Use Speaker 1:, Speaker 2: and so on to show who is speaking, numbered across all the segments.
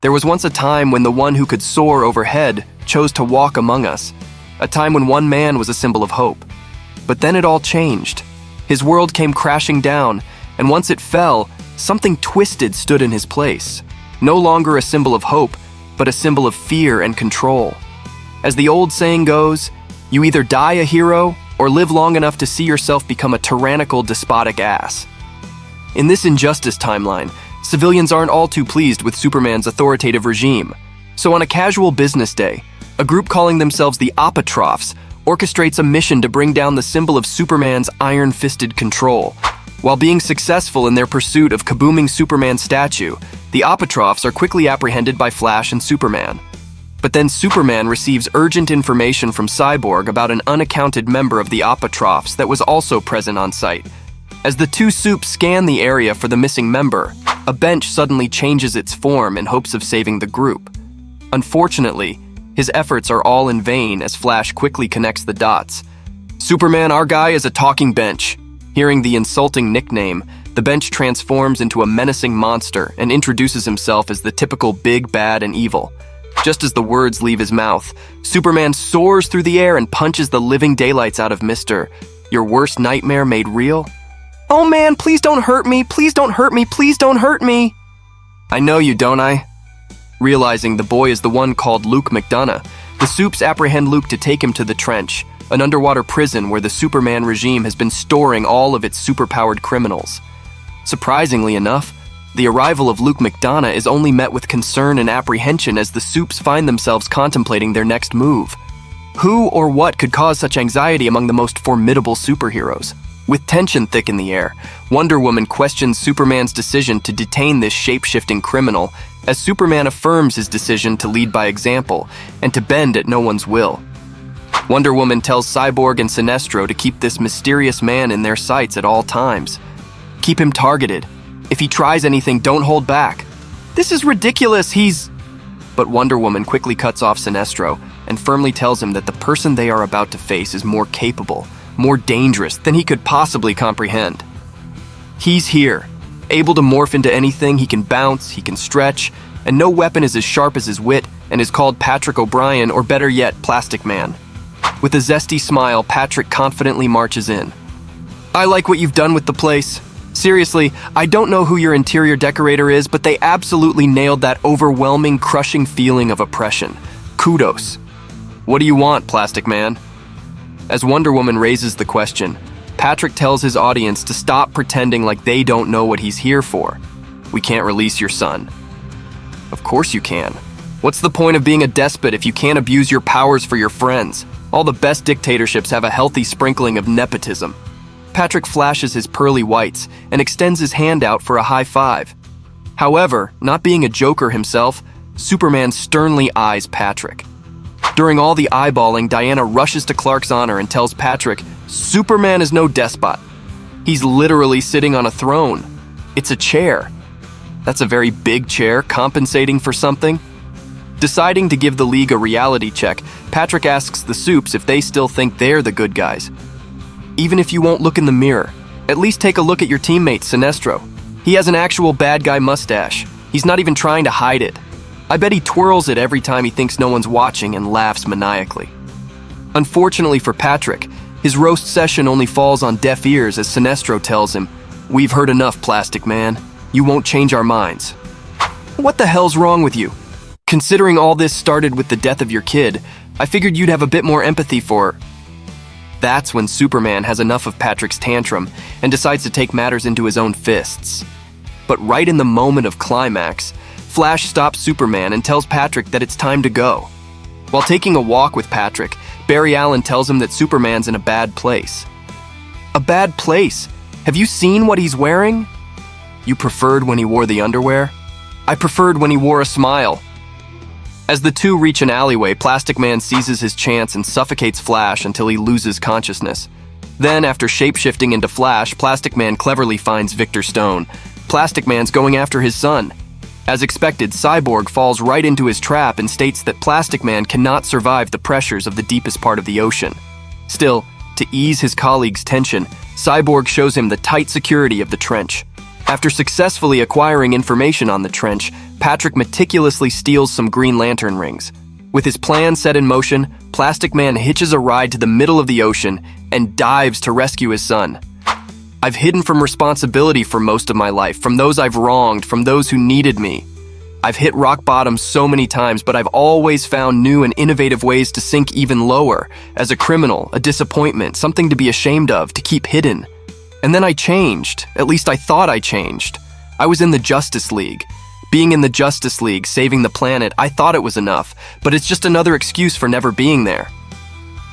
Speaker 1: There was once a time when the one who could soar overhead chose to walk among us, a time when one man was a symbol of hope. But then it all changed. His world came crashing down, and once it fell, something twisted stood in his place. No longer a symbol of hope, but a symbol of fear and control. As the old saying goes, you either die a hero or live long enough to see yourself become a tyrannical, despotic ass. In this injustice timeline, civilians aren't all too pleased with Superman's authoritative regime. So on a casual business day, a group calling themselves the Uprising orchestrates a mission to bring down the symbol of Superman's iron-fisted control. While being successful in their pursuit of kabooming Superman's statue, the Uprising are quickly apprehended by Flash and Superman. But then Superman receives urgent information from Cyborg about an unaccounted member of the Uprising that was also present on site. As the two Supes scan the area for the missing member, a bench suddenly changes its form in hopes of saving the group. Unfortunately, his efforts are all in vain as Flash quickly connects the dots. Superman, our guy, is a talking bench. Hearing the insulting nickname, the bench transforms into a menacing monster and introduces himself as the typical big, bad, and evil. Just as the words leave his mouth, Superman soars through the air and punches the living daylights out of Mr. Your worst nightmare made real? Oh man, please don't hurt me, please don't hurt me, please don't hurt me. I know you, don't I? Realizing the boy is the one called Luke McDonough, the Supes apprehend Luke to take him to the Trench, an underwater prison where the Superman regime has been storing all of its superpowered criminals. Surprisingly enough, the arrival of Luke McDonough is only met with concern and apprehension as the Supes find themselves contemplating their next move. Who or what could cause such anxiety among the most formidable superheroes? With tension thick in the air, Wonder Woman questions Superman's decision to detain this shape-shifting criminal, as Superman affirms his decision to lead by example and to bend at no one's will. Wonder Woman tells Cyborg and Sinestro to keep this mysterious man in their sights at all times. Keep him targeted. If he tries anything, don't hold back. This is ridiculous, But Wonder Woman quickly cuts off Sinestro and firmly tells him that the person they are about to face is more capable, more dangerous than he could possibly comprehend. He's here, able to morph into anything. He can bounce, he can stretch, and no weapon is as sharp as his wit, and is called Patrick O'Brien, or better yet, Plastic Man. With a zesty smile, Patrick confidently marches in. I like what you've done with the place. Seriously, I don't know who your interior decorator is, but they absolutely nailed that overwhelming, crushing feeling of oppression. Kudos. What do you want, Plastic Man? As Wonder Woman raises the question, Patrick tells his audience to stop pretending like they don't know what he's here for. We can't release your son. Of course you can. What's the point of being a despot if you can't abuse your powers for your friends? All the best dictatorships have a healthy sprinkling of nepotism. Patrick flashes his pearly whites and extends his hand out for a high five. However, not being a joker himself, Superman sternly eyes Patrick. During all the eyeballing, Diana rushes to Clark's honor and tells Patrick, Superman is no despot. He's literally sitting on a throne. It's a chair. That's a very big chair, compensating for something. Deciding to give the League a reality check, Patrick asks the Supes if they still think they're the good guys. Even if you won't look in the mirror, at least take a look at your teammate, Sinestro. He has an actual bad guy mustache. He's not even trying to hide it. I bet he twirls it every time he thinks no one's watching and laughs maniacally. Unfortunately for Patrick, his roast session only falls on deaf ears as Sinestro tells him, We've heard enough, Plastic Man. You won't change our minds. What the hell's wrong with you? Considering all this started with the death of your kid, I figured you'd have a bit more empathy for... That's when Superman has enough of Patrick's tantrum and decides to take matters into his own fists. But right in the moment of climax, Flash stops Superman and tells Patrick that it's time to go. While taking a walk with Patrick, Barry Allen tells him that Superman's in a bad place. A bad place? Have you seen what he's wearing? You preferred when he wore the underwear? I preferred when he wore a smile. As the two reach an alleyway, Plastic Man seizes his chance and suffocates Flash until he loses consciousness. Then, after shapeshifting into Flash, Plastic Man cleverly finds Victor Stone. Plastic Man's going after his son. As expected, Cyborg falls right into his trap and states that Plastic Man cannot survive the pressures of the deepest part of the ocean. Still, to ease his colleague's tension, Cyborg shows him the tight security of the trench. After successfully acquiring information on the trench, Patrick meticulously steals some Green Lantern rings. With his plan set in motion, Plastic Man hitches a ride to the middle of the ocean and dives to rescue his son. I've hidden from responsibility for most of my life, from those I've wronged, from those who needed me. I've hit rock bottom so many times, but I've always found new and innovative ways to sink even lower, as a criminal, a disappointment, something to be ashamed of, to keep hidden. And then I changed. At least I thought I changed. I was in the Justice League. Being in the Justice League, saving the planet, I thought it was enough, but it's just another excuse for never being there.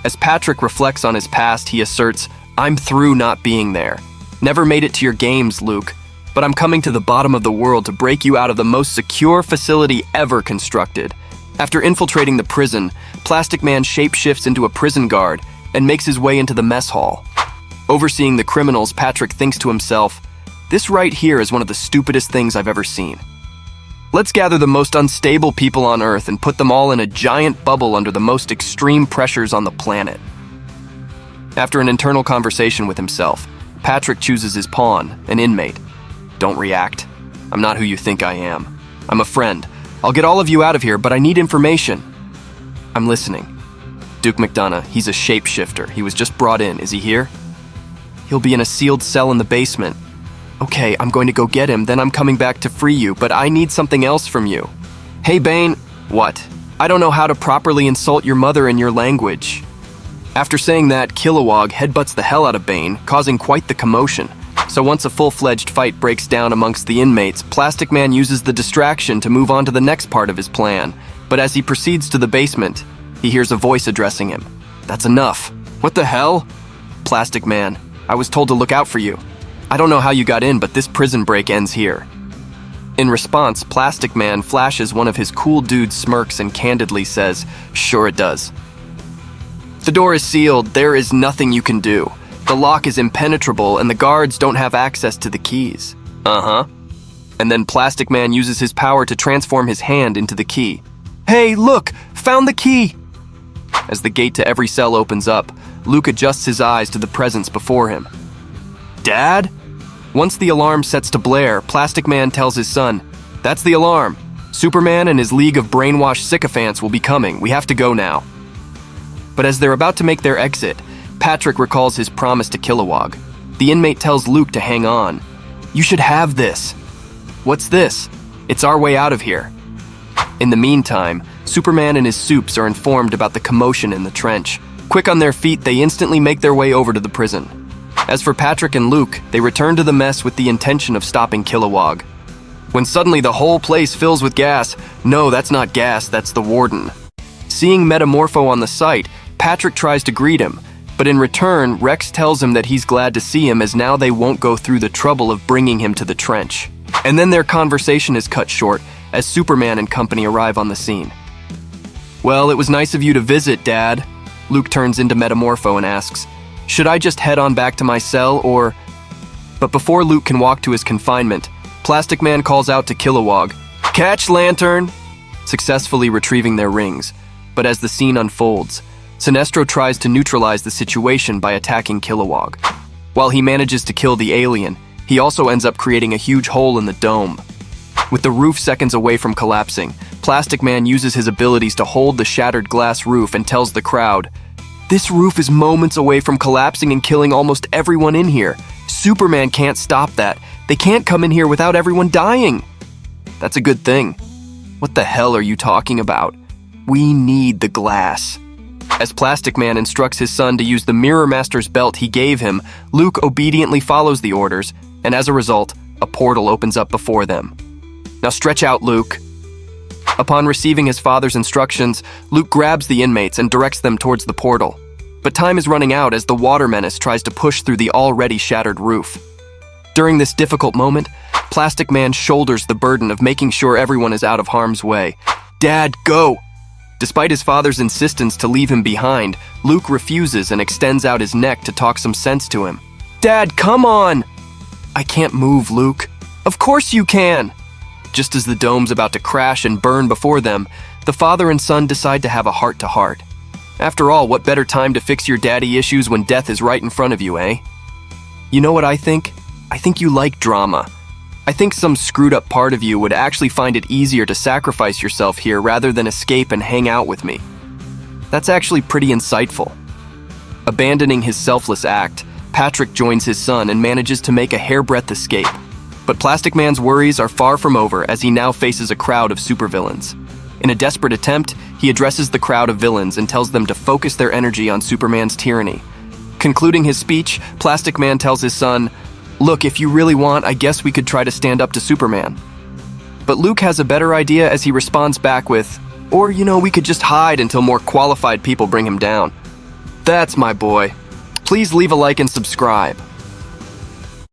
Speaker 1: As Patrick reflects on his past, he asserts, "I'm through not being there. Never made it to your games, Luke, but I'm coming to the bottom of the world to break you out of the most secure facility ever constructed." After infiltrating the prison, Plastic Man shapeshifts into a prison guard and makes his way into the mess hall. Overseeing the criminals, Patrick thinks to himself, "This right here is one of the stupidest things I've ever seen. Let's gather the most unstable people on Earth and put them all in a giant bubble under the most extreme pressures on the planet." After an internal conversation with himself, Patrick chooses his pawn, an inmate. "Don't react. I'm not who you think I am. I'm a friend. I'll get all of you out of here, but I need information." "I'm listening." "Duke McDonough, he's a shapeshifter. He was just brought in. Is he here?" "He'll be in a sealed cell in the basement." "Okay, I'm going to go get him, then I'm coming back to free you, but I need something else from you." "Hey, Bane." "What?" "I don't know how to properly insult your mother in your language." After saying that, Kilowog headbutts the hell out of Bane, causing quite the commotion. So once a full-fledged fight breaks down amongst the inmates, Plastic Man uses the distraction to move on to the next part of his plan. But as he proceeds to the basement, he hears a voice addressing him. "That's enough." "What the hell?" "Plastic Man, I was told to look out for you. I don't know how you got in, but this prison break ends here." In response, Plastic Man flashes one of his cool dude smirks and candidly says, "Sure it does. The door is sealed. There is nothing you can do. The lock is impenetrable and the guards don't have access to the keys." "Uh-huh." And then Plastic Man uses his power to transform his hand into the key. "Hey, look! Found the key!" As the gate to every cell opens up, Luke adjusts his eyes to the presence before him. "Dad?" Once the alarm sets to blare, Plastic Man tells his son, "That's the alarm. Superman and his league of brainwashed sycophants will be coming. We have to go now." But as they're about to make their exit, Patrick recalls his promise to Kilowog. The inmate tells Luke to hang on. "You should have this." "What's this?" "It's our way out of here." In the meantime, Superman and his supes are informed about the commotion in the trench. Quick on their feet, they instantly make their way over to the prison. As for Patrick and Luke, they return to the mess with the intention of stopping Kilowog. When suddenly the whole place fills with gas. No, that's not gas, that's the warden. Seeing Metamorpho on the site, Patrick tries to greet him, but in return, Rex tells him that he's glad to see him as now they won't go through the trouble of bringing him to the trench. And then their conversation is cut short as Superman and company arrive on the scene. "Well, it was nice of you to visit, Dad." Luke turns into Metamorpho and asks, "Should I just head on back to my cell, or—" But before Luke can walk to his confinement, Plastic Man calls out to Kilowog, "Catch Lantern!" successfully retrieving their rings. But as the scene unfolds, Sinestro tries to neutralize the situation by attacking Kilowog. While he manages to kill the alien, he also ends up creating a huge hole in the dome. With the roof seconds away from collapsing, Plastic Man uses his abilities to hold the shattered glass roof and tells the crowd, "This roof is moments away from collapsing and killing almost everyone in here. Superman can't stop that. They can't come in here without everyone dying." "That's a good thing." "What the hell are you talking about? We need the glass." As Plastic Man instructs his son to use the Mirror Master's belt he gave him, Luke obediently follows the orders, and as a result, a portal opens up before them. "Now stretch out, Luke." Upon receiving his father's instructions, Luke grabs the inmates and directs them towards the portal. But time is running out as the water menace tries to push through the already shattered roof. During this difficult moment, Plastic Man shoulders the burden of making sure everyone is out of harm's way. "Dad, go!" Despite his father's insistence to leave him behind, Luke refuses and extends out his neck to talk some sense to him. "Dad, come on!" "I can't move, Luke." "Of course you can!" Just as the dome's about to crash and burn before them, the father and son decide to have a heart-to-heart. After all, what better time to fix your daddy issues when death is right in front of you, eh? You know what I think? I think you like drama. I think some screwed up part of you would actually find it easier to sacrifice yourself here rather than escape and hang out with me. That's actually pretty insightful. Abandoning his selfless act, Patrick joins his son and manages to make a hairbreadth escape. But Plastic Man's worries are far from over as he now faces a crowd of supervillains. In a desperate attempt, he addresses the crowd of villains and tells them to focus their energy on Superman's tyranny. Concluding his speech, Plastic Man tells his son, "Look, if you really want, I guess we could try to stand up to Superman." But Luke has a better idea as he responds back with, "Or, we could just hide until more qualified people bring him down." That's my boy. Please leave a like and subscribe.